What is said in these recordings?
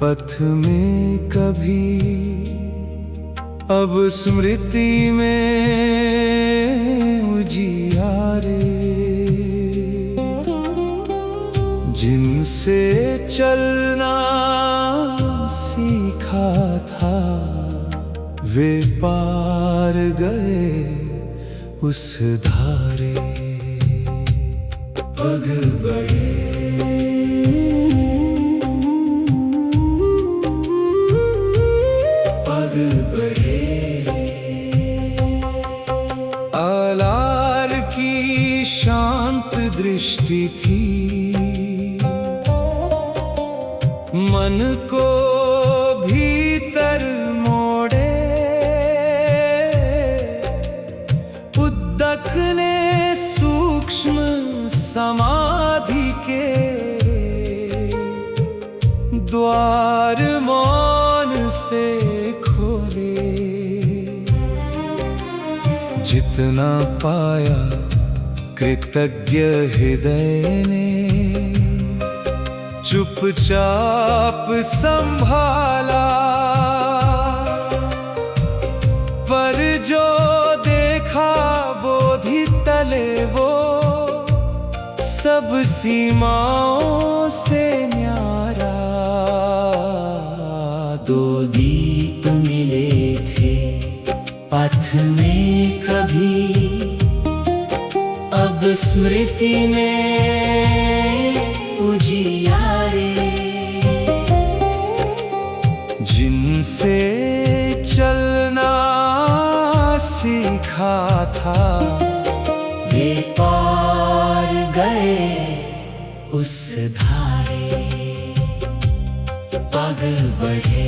पथ में कभी अब स्मृति में उजियारे, जिनसे चलना सीखा था वे पार गए उस धारे। पग बढ़े पग बढ़े, आलार की शांत दृष्टि थी, मन को भीतर मोड़े। उद्दक ने सूक्ष्म समाधि के द्वार मौन से खोले। जितना पाया कृतज्ञ हृदय ने चुपचाप संभाला, पर जो देखा बोधि तले वो सब सीमाओं से न्यारा। दो दीप मिले थे पथ में कभी, अब स्मृति में उजियारे, जिनसे चलना सीखा था वे पार गए उस धारे। पग बढ़े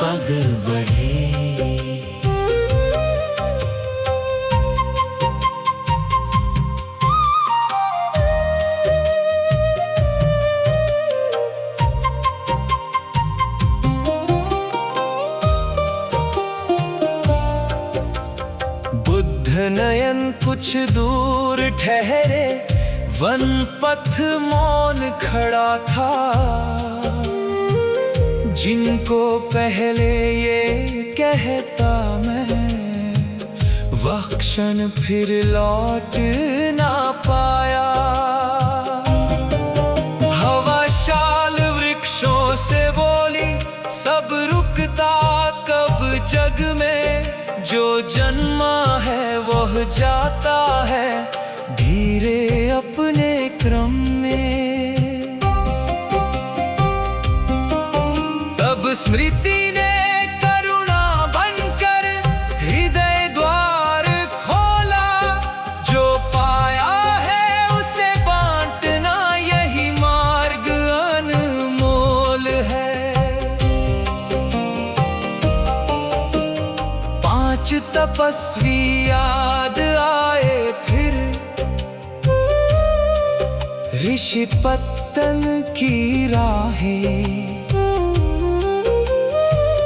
पग बढ़े, नयन कुछ दूर ठहरे, वन पथ मौन खड़ा था। जिनको पहले ये कहता मैं, वह क्षण फिर लौट ना पाया। हवा शाल वृक्षों से बोली, सब रुकता कब जग में। जो जन्मा है वह जाता है धीरे अपने क्रम में। तब स्मृति ने करुणा बनकर हृदय द्वार खोला। जो पाया है उसे बांटना, यही मार्ग अनमोल है। 5 तपस्वी याद आए फिर, ऋषि पत्तन की राहें।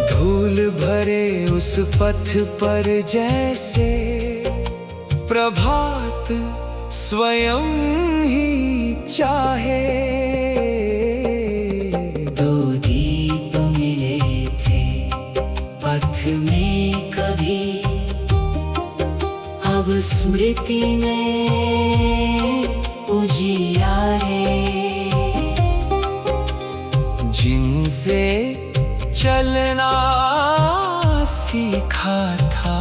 धूल भरे उस पथ पर जैसे प्रभात स्वयं ही चाहे। दो दीप मिले थे पथ में कभी, अब स्मृति में उजियारे, जिनसे चलना सीखा था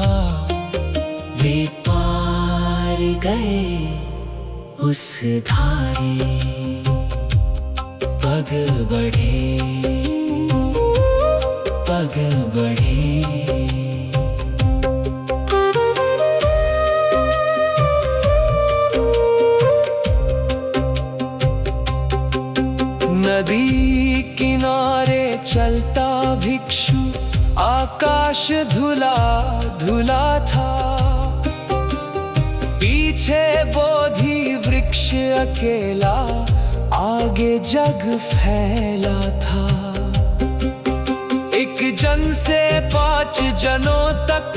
वे पार गए उस धारे। पग बढ़े पग बढ़े, नदी किनारे चलता भिक्षु, आकाश धुला धुला था। पीछे बोधि वृक्ष अकेला, आगे जग फैला था। एक जन से 5 जनों तक,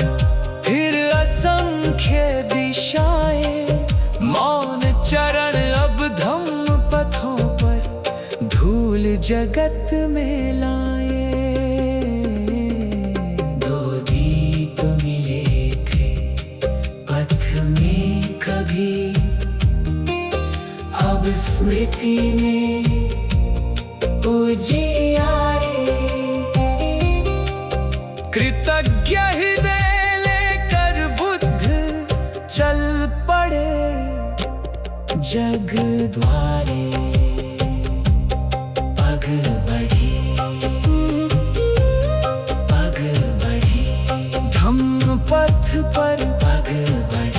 फिर असंख्य दिशाएं। मौन चरण अब धम्म पथों पर, धूल जगत में लाए। दो दीप मिले थे पथ में कभी, अब स्मृति में उजियारे। कृतज्ञ हृदय लेकर बुद्ध चल पड़े जग द्वारे। पग बढ़े, पग बढ़े, धम्म पथ पर पग बढ़े।